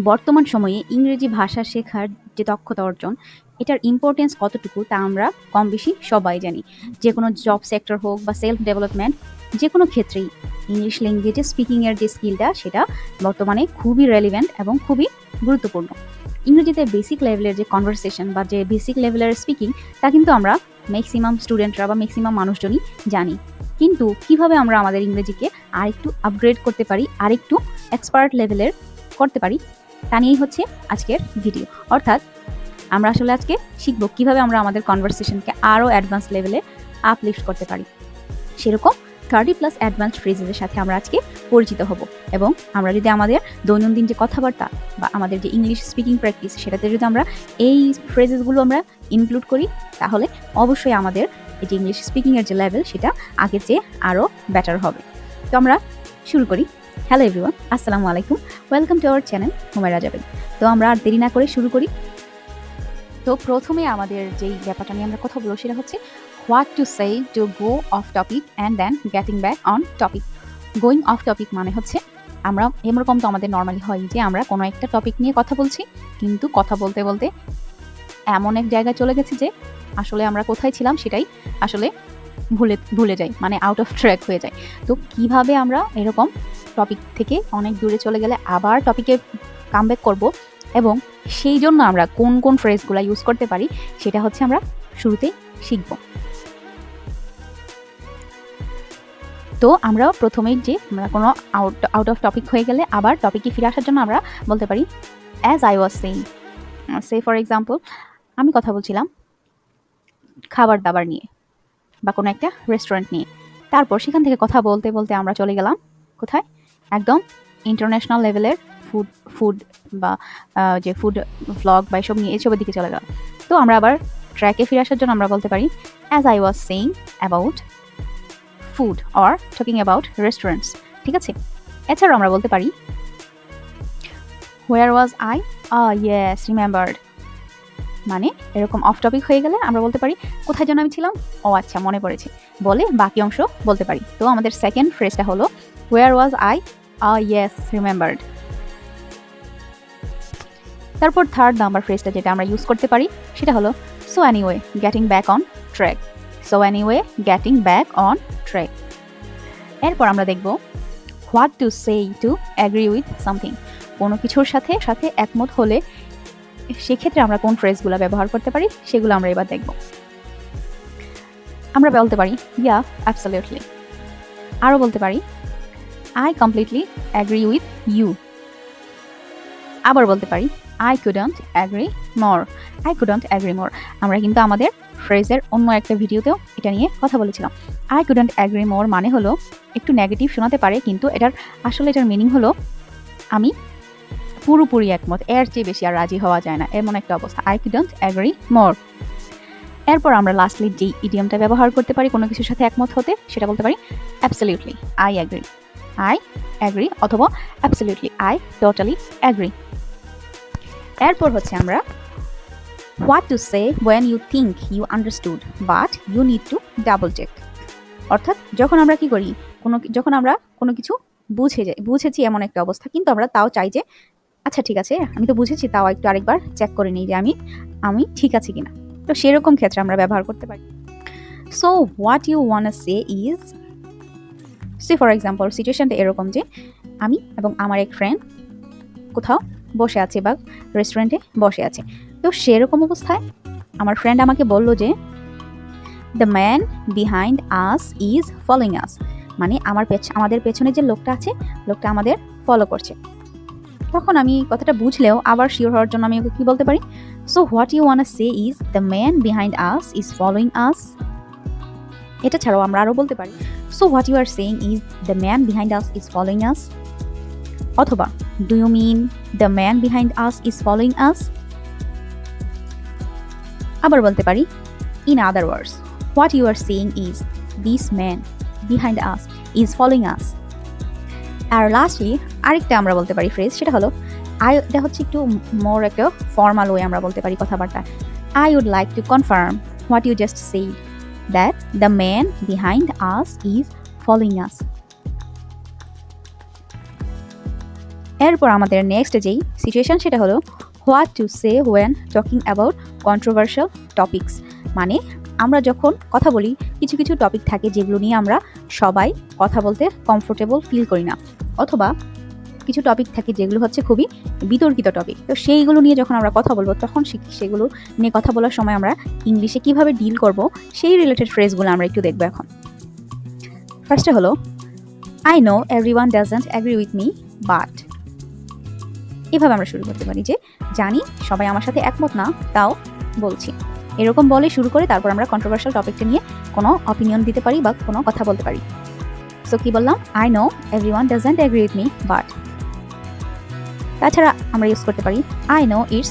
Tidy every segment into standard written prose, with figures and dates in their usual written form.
বর্তমান সময়ে ইংরেজি ভাষা শেখার যে দক্ষতা অর্জন, এটার ইম্পর্টেন্স কতটুকু তা আমরা কম বেশি সবাই জানি। যে কোনো জব সেক্টর হোক বা সেলফ ডেভেলপমেন্ট, যে কোনো ক্ষেত্রেই ইংলিশ ল্যাঙ্গুয়েজে স্পিকিংয়ের যে স্কিলটা সেটা বর্তমানে খুবই রেলিভেন্ট এবং খুবই গুরুত্বপূর্ণ। ইংরেজিতে বেসিক লেভেলের যে কনভারসেশন বা যে বেসিক লেভেলের স্পিকিং, তা কিন্তু আমরা ম্যাক্সিমাম স্টুডেন্টরা বা ম্যাক্সিমাম মানুষজনই জানি। কিন্তু কিভাবে আমরা আমাদের ইংরেজিকে আরেকটু আপগ্রেড করতে পারি, আরেকটু এক্সপার্ট লেভেলের করতে পারি, তা নিয়েই হচ্ছে আজকের ভিডিও। অর্থাৎ আমরা আসলে আজকে শিখব কিভাবে আমরা আমাদের কনভারসেশনকে আরও অ্যাডভান্স লেভেলে আপলিফট করতে পারি। সেরকম 30+ অ্যাডভান্স ফ্রেজেসের সাথে আমরা আজকে পরিচিত হব, এবং আমরা যদি আমাদের দৈনন্দিন যে কথাবার্তা বা আমাদের যে ইংলিশ স্পিকিং প্র্যাকটিস, সেটাতে যদি আমরা এই ফ্রেজেসগুলো আমরা ইনক্লুড করি, তাহলে অবশ্যই আমাদের এই যে ইংলিশ স্পিকিংয়ের যে লেভেল, সেটা আগের চেয়ে আরও বেটার হবে। তো আমরা শুরু করি। হ্যালো এভরিওয়ান, আসসালামু আলাইকুম, welcome to our channel HumairaZabed। তো আমরা আর দেরি না করে শুরু করি। তো প্রথমে আমাদের যেই ব্যাপারটা নিয়ে আমরা কথা বলবো সেটা হচ্ছে what to say to go off topic and then getting back on topic. Going off topic মানে হচ্ছে আমরা এরকম তো আমাদের নর্মালি হয় যে আমরা কোনো একটা টপিক নিয়ে কথা বলছি, কিন্তু কথা বলতে বলতে এমন এক জায়গায় চলে গেছি যে আসলে আমরা কোথায় ছিলাম সেটাই আসলে ভুলে যাই, মানে আউট অফ ট্র্যাক হয়ে যায়। তো কিভাবে আমরা এরকম টপিক থেকে অনেক দূরে চলে গেলে আবার টপিকে কামব্যাক করব, এবং সেই জন্য আমরা কোন কোন ফ্রেজগুলো ইউজ করতে পারি, সেটা হচ্ছে আমরা শুরুতেই শিখব। তো আমরা প্রথমেই যে আমরা কোনো আউট অফ টপিক হয়ে গেলে আবার টপিকে ফিরে আসার জন্য আমরা বলতে পারি as I was saying. Say for example, আমি কথা বলছিলাম খাবার দাবার নিয়ে বা কোনো একটা রেস্টুরেন্ট নিয়ে, তারপর সেখান থেকে কথা বলতে বলতে আমরা চলে গেলাম কোথায়, একদম ইন্টারন্যাশনাল লেভেলের ফুড বা যে ফুড ভ্লগ বা এসবের দিকে চলে গেলাম। তো আমরা আবার ট্র্যাকে ফিরে আসার জন্য আমরা বলতে পারি as I was saying about food or talking about restaurants. ঠিক আছে, এছাড়াও আমরা বলতে পারি হোয়ার ওয়াজ আই, ইয়েস রিমেম্বার্ড। মানে এরকম অফ টপিক হয়ে গেলে আমরা বলতে পারি কোথায় যেন আমি ছিলাম, ও আচ্ছা মনে পড়েছে, বলে বাকি অংশ বলতে পারি। তো আমাদের সেকেন্ড ফ্রেজটা হলো হোয়ার ওয়াজ আই, ইয়েস রিমেম্বার্ড। তারপর থার্ড নাম্বার ফ্রেজটা যেটা আমরা ইউজ করতে পারি সেটা হলো so anyway getting back on track. So anyway getting back on track. এরপর আমরা দেখব what to say two agree with something. কোনো কিছুর সাথে সাথে একমত হলে সেক্ষেত্রে আমরা কোন ফ্রেজগুলো ব্যবহার করতে পারি সেগুলো আমরা এবার দেখব। আমরা বলতে পারি ইয়া অ্যাবসলিউটলি। আরও বলতে পারি I completely agree with you. আবার বলতে পারি I couldn't agree more. I couldn't agree more. আমরা কিন্তু আমাদের ফ্রেজের অন্য একটা ভিডিওতেও এটা নিয়ে কথা বলেছিলাম। আই কুডন্ট অ্যাগ্রি মোর মানে হলো একটু নেগেটিভ শোনাতে পারে, কিন্তু এটার মিনিং হলো আমি পুরোপুরি একমত, এর চেয়ে বেশি আর রাজি হওয়া যায় না, এমন একটা অবস্থা। আই কুডন্ট অ্যাগ্রি মোর। এরপর আমরা লাস্টলি যেই ইডিয়মটা ব্যবহার করতে পারি কোনো কিছুর সাথে একমত হতে, সেটা বলতে পারি absolutely. I agree. I agree অথবা অ্যাবসলিউটলি আই টোটালি অ্যাগ্রি। এরপর হচ্ছে আমরা what to say when you think you understood but you need to double check. অর্থাৎ যখন আমরা কি করি, যখন আমরা কোনো কিছু বুঝেছি এমন একটা অবস্থা, কিন্তু আমরা তাও চাই যে আচ্ছা ঠিক আছে আমি তো বুঝেছি, তাও একটু আরেকবার চেক করে নিই যে আমি ঠিক আছি কিনা। তো সেরকম ক্ষেত্রে আমরা ব্যবহার করতে পারি so what you want say is. Say for example সিচুয়েশনটা এরকম যে আমি এবং আমার এক ফ্রেন্ড কোথাও বসে আছে বা রেস্টুরেন্টে বসে আছে। তো সেরকম অবস্থায় আমার ফ্রেন্ড আমাকে বলল যে the man behind us is following us. মানে আমাদের পেছনে যে লোকটা আছে, লোকটা আমাদের ফলো করছে। তখন আমি কথাটা বুঝলেও আবার শিওর হওয়ার জন্য আমি ওকে কি বলতে পারি, so what you want say is the man behind us is following us. এটা ছাড়াও আমরা আরও বলতে পারি so what you are saying is the man behind us is following us, অথবা do you mean the man behind us is following us. আবার বলতে পারি in other words what you are saying is this man behind us is following us. আর lastly আরেকটা আমরা বলতে পারি phrase, সেটা হলো এটা হচ্ছে একটু মোর একটা ফর্মাল ওয়ে আমরা বলতে পারি কথাবার্তা। I would like to confirm what you just said that the man behind us is following us. এরপর আমাদের নেক্সট যেই সিচুয়েশন সেটা হলো what to say when talking about controversial topics. মানে আমরা যখন কথা বলি কিছু কিছু টপিক থাকে যেগুলো নিয়ে আমরা সবাই কথা বলতে কমফোর্টেবল ফিল করি না, অথবা কিছু টপিক থাকে যেগুলো হচ্ছে খুবই বিতর্কিত টপিক। তো সেইগুলো নিয়ে যখন আমরা কথা বলবো তখন সেগুলো নিয়ে কথা বলার সময় আমরা ইংলিশে কিভাবে ডিল করব সেই রিলেটেড ফ্রেজগুলো আমরা একটু দেখবো এখন। ফার্স্টে হলো I know everyone doesn't agree with me but. এভাবে আমরা শুরু করতে পারি যে জানি সবাই আমার সাথে একমত না, তাও বলছি। এরকম বলে শুরু করে তারপর আমরা কন্ট্রোভার্সিয়াল টপিকটা নিয়ে কোনো অপিনিয়ন দিতে পারি বা কোনো কথা বলতে পারি। সো কি বললাম, I know everyone doesn't agree with me but. তাছাড়া আমরা ইউজ করতে পারি I know it's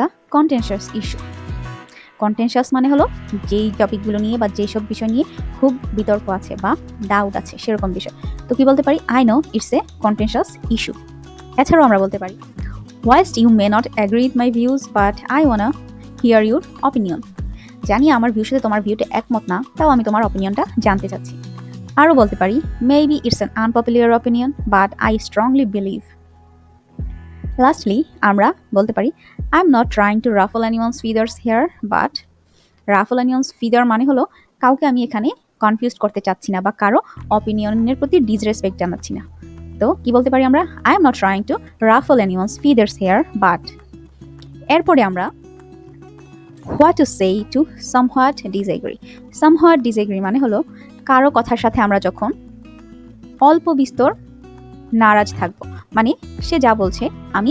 a contentious issue. Contentious মানে হলো যেই টপিকগুলো নিয়ে বা যেসব বিষয় নিয়ে খুব বিতর্ক আছে বা ডাউট আছে সেরকম বিষয়। তো কি বলতে পারি, I know it's a contentious issue. এছাড়াও আমরা বলতে পারি whilst you may not agree with my views but I wanna hear your opinion. জানি আমার ভিউর সাথে তোমার ভিউটা একমত না, তাও আমি তোমার অপিনিয়নটা জানতে চাচ্ছি। আরও বলতে পারি maybe it's an unpopular opinion but I strongly believe. Lastly আমরা বলতে পারি I am not trying to ruffle anyone's feathers here but. Ruffle anyone's feather মানে হলো কাউকে আমি এখানে কনফিউজ করতে চাচ্ছি না বা কারো অপিনিয়নের প্রতি ডিসরেসপেক্ট জানাচ্ছি না। তো কি বলতে পারি আমরা, I am not trying to ruffle anyone's feathers here but. এরপরে আমরা what to say to somewhat disagree. Somewhat disagree মানে হলো কারো কথার সাথে আমরা যখন অল্প বিস্তর নারাজ থাকবো, মানে সে যা বলছে আমি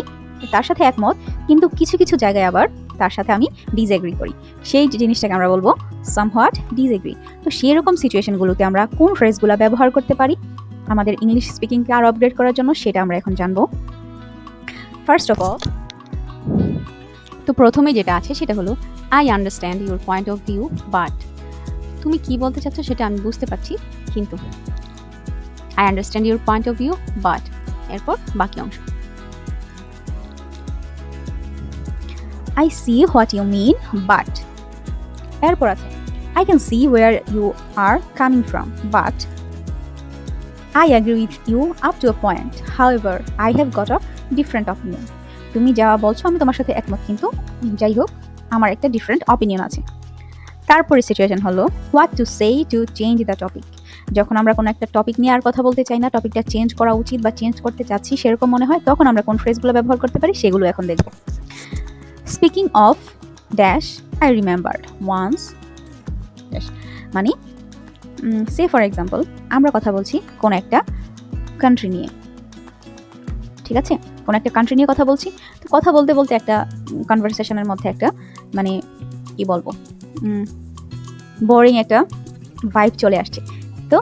তার সাথে একমত, কিন্তু কিছু কিছু জায়গায় আবার তার সাথে আমি ডিসএগ্রি করি, সেই জিনিসটাকে আমরা বলবো সামহাট ডিসএগ্রি। তো সেরকম সিচুয়েশনগুলোতে আমরা কোন ফ্রেজগুলো ব্যবহার করতে পারি আমাদের ইংলিশ স্পিকিংকে আরও আপগ্রেড করার জন্য, সেটা আমরা এখন জানবো। ফার্স্ট অফ অল, তো প্রথমে যেটা আছে সেটা হলো I understand your point of view but. তুমি কি বলতে চাচ্ছ সেটা আমি বুঝতে পারছি, কিন্তু I understand your point of view but. এরপর বাকি অংশ I see what you mean but। এরপর আছে I can see where you are coming from but I agree with you up to a point, however I have got a different opinion। তুমি যা বলছো আমি তোমার সাথে একমত, কিন্তু যাই হোক আমার একটা ডিফারেন্ট অপিনিয়ন আছে। তারপরে সিচুয়েশন হলো what to say to change the topic. যখন আমরা কোনো একটা টপিক নিয়ে আর কথা বলতে চাই না, টপিকটা চেঞ্জ করা উচিত বা চেঞ্জ করতে চাচ্ছি সেরকম মনে হয়, তখন আমরা কোন ফ্রেজগুলো ব্যবহার করতে পারি সেগুলো এখন দেখব। Speaking of dash I remembered once dash, মানে সে ফর এক্সাম্পল আমরা কথা বলছি কোন একটা কান্ট্রি নিয়ে, ঠিক আছে, কোন একটা কান্ট্রি নিয়ে কথা বলছি। তো কথা বলতে বলতে একটা কনভারসেশনের মধ্যে একটা মানে কি বলবো বোরিং একটা ভাইব চলে আসছে। তো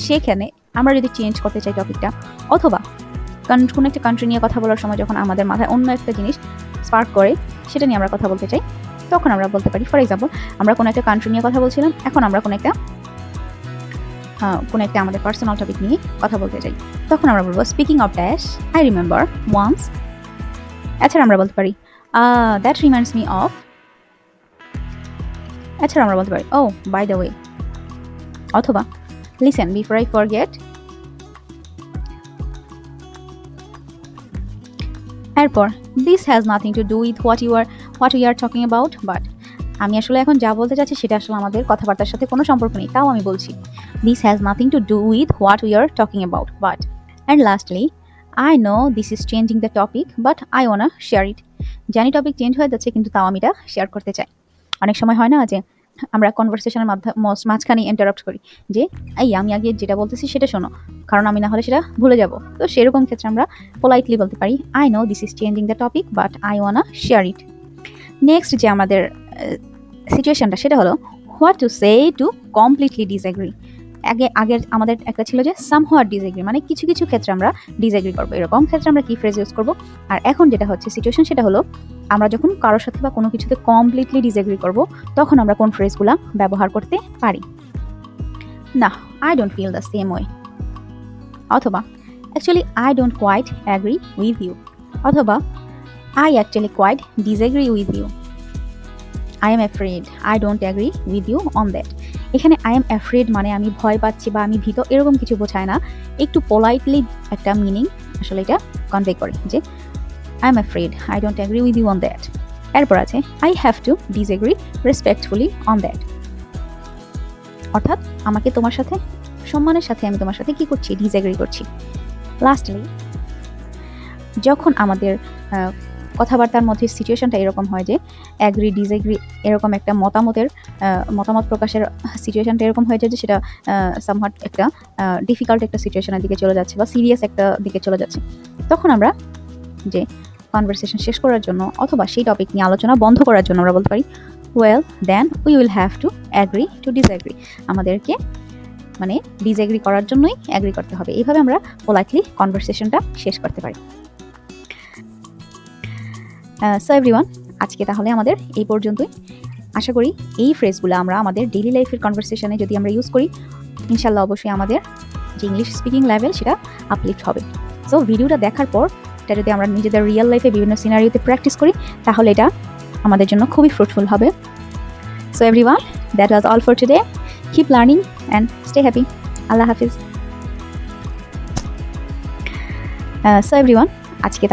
সেখানে আমরা যদি চেঞ্জ করতে চাই টপিকটা, অথবা কোনো একটা কান্ট্রি নিয়ে কথা বলার সময় যখন আমাদের মাথায় অন্য একটা জিনিস স্পার্ক করে সেটা নিয়ে আমরা কথা বলতে চাই, তখন আমরা বলতে পারি ফর এক্সাম্পল আমরা কোনো একটা কান্ট্রি নিয়ে কথা বলছিলাম, এখন আমরা কোনো একটা আমাদের পার্সোনাল টপিক নিয়ে কথা বলতে চাই, তখন আমরা বলবো speaking of dash I remember once. এছাড়া আমরা বলতে পারি দ্যাট রিমাইন্ডস মি অফ। এছাড়া আমরা বলতে পারি ও বাই দ্য ওয়ে, অথবা লিসেন বিফোর আই ফরগেট। এরপর this has nothing to do with what we are talking about but. আমি আসলে এখন যা বলতে চাচ্ছি সেটা আসলে আমাদের কথাবার্তার সাথে কোনো সম্পর্ক নেই, তাও আমি বলছি this has nothing to do with what we are talking about but. And lastly I know this is changing the topic but I wanna share ইট। জানি টপিক চেঞ্জ হয়ে যাচ্ছে, কিন্তু তাও আমি এটা শেয়ার করতে চাই। অনেক সময় হয় না যে আমরা কনভারসেশনের মাঝখানে ইন্টারাপ্ট করি যে এই আমি আগে যেটা বলতেছি সেটা শোনো, কারণ আমি না হলে সেটা ভুলে যাব। তো সেরকম ক্ষেত্রে আমরা পোলাইটলি বলতে পারি I know this is changing the topic but I wanna share it. Next যে আমাদের সিচুয়েশনটা সেটা হলো what to say to completely disagree. আগের আমাদের একটা ছিল যে সামহাট ডিসএগ্রি, মানে কিছু কিছু ক্ষেত্রে আমরা ডিসএগ্রি করবো, এরকম ক্ষেত্রে আমরা কি ফ্রেজ ইউজ করবো। আর এখন যেটা হচ্ছে সিচুয়েশন সেটা হলো আমরা যখন কারোর সাথে বা কোনো কিছুতে কমপ্লিটলি ডিসএগ্রি করব, তখন আমরা কোন ফ্রেজগুলো ব্যবহার করতে পারি। না, I don't feel the same way, অথবা actually I don't quite agree with you, অথবা I actually quite disagree with you, I am afraid I don't agree with you on that. এখানে আই এম অ্যাফ্রেড মানে আমি ভয় পাচ্ছি বা আমি ভীত, এরকম কিছু বোঝায় না। একটু পোলাইটলি একটা মিনিং আসলে এটা কনভে করে যে I am afraid, I don't agree with you on that. এরপর আছে I have to disagree respectfully on that, অর্থাৎ আমাকে তোমার সাথে সম্মানের সাথে আমি তোমার সাথে কি করছি, ডিসএগ্রি করছি। লাস্টলি, যখন আমাদের কথাবার্তার মধ্যে সিচুয়েশনটা এরকম হয় যে অ্যাগ্রি ডিসএগ্রি এরকম একটা মতামত প্রকাশের সিচুয়েশনটা এরকম হয়ে যায় যে সেটা সামহাট একটা ডিফিকাল্ট একটা সিচুয়েশনের দিকে চলে যাচ্ছে বা সিরিয়াস একটা দিকে চলে যাচ্ছে, তখন আমরা যে কনভারসেশন শেষ করার জন্য অথবা সেই টপিক নিয়ে আলোচনা বন্ধ করার জন্য আমরা বলতে পারি well then we will have to agree to disagree, আমাদেরকে মানে ডিসএগ্রি করার জন্যই অ্যাগ্রি করতে হবে। এইভাবে আমরা পোলাইটলি কনভারসেশনটা শেষ করতে পারি। সো এভরিওয়ান, আজকে তাহলে আমাদের এই পর্যন্তই। আশা করি এই ফ্রেজগুলো আমরা আমাদের ডেইলি লাইফের কনভারসেশনে যদি আমরা ইউজ করি, ইনশাল্লাহ অবশ্যই আমাদের যে ইংলিশ স্পিকিং লেভেল সেটা আপলিফট হবে। সো ভিডিওটা দেখার পর এটা যদি আমরা নিজেদের রিয়েল লাইফে বিভিন্ন সিনারিওতে প্র্যাকটিস করি, তাহলে এটা আমাদের জন্য খুবই ফ্রুটফুল হবে। So everyone, that was all for today. Keep learning and stay happy. Allah Hafiz. So everyone, আজকে